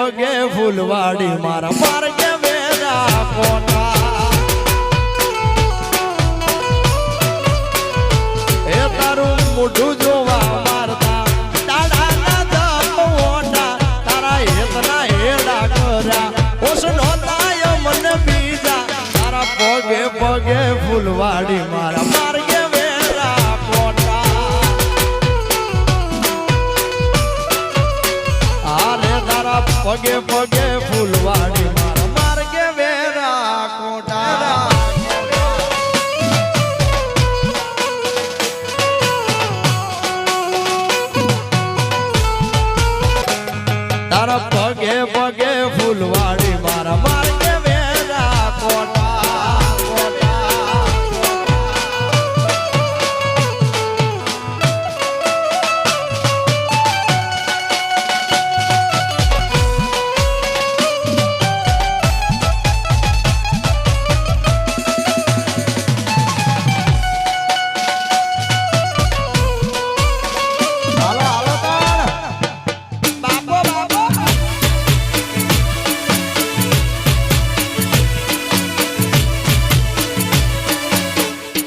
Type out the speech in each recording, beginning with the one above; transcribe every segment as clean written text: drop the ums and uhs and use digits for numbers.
પગે ફૂલવાડી મારા માર્ગે વેરા કોટા એ તારું મોઢું જોવા મારતા દાડાના દમોટા તારા હેતના હેડા કર્યા ઓસનો તાય મને બીજા તારા પગે પગે ફૂલવાડી મારા માર્ગે વેરા કોટા આરે તારા પગે પગે ફૂલવાડી મારા માર્ગે વેરા કોટા તારા પગે પગે ફૂલવાડી મારા માર્ગે વેરા quota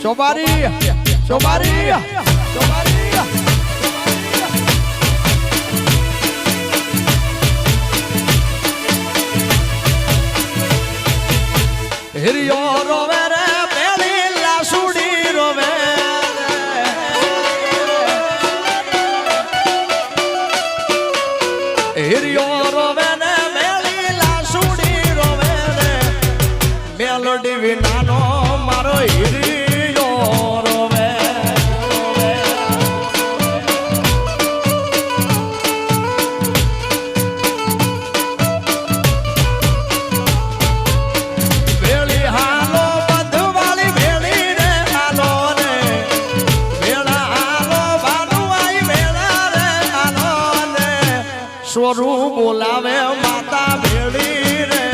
Sobari, Sobari, Sobari. Hiriyo rovere, peli la sudi rovere. Hiriyo rovere, peli la sudi rovere. Melody vinano maro hiri. સ્વરૂપ બોલાવે માતા ભેળી રે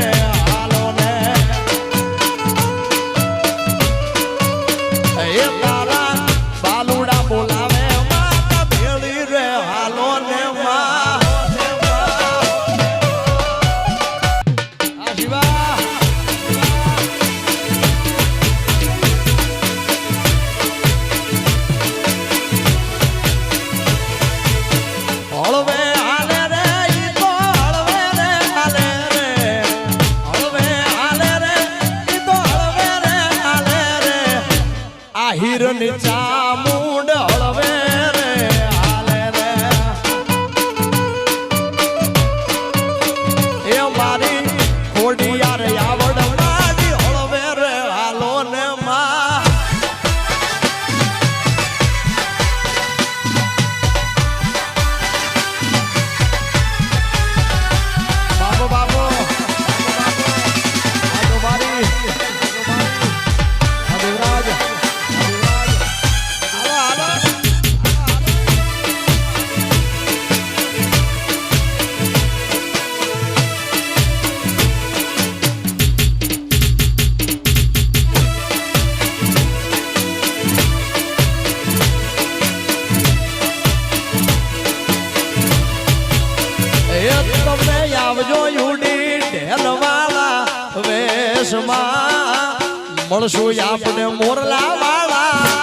હાલો ને એ તારા બાલુડા બોલાવે માતા ભેળી રે હાલો ને હિરણ ચામુંડ હળવે રે હાલે રે એ મારી ખોડિયાર આવડ માડી હળવે રે હાલો ને માં બાબો બાબો આજો મારી દેવરાજ આવજો યુડી ઢેલવાળા વેશમાં મળશું આપણે મોરલા વાળા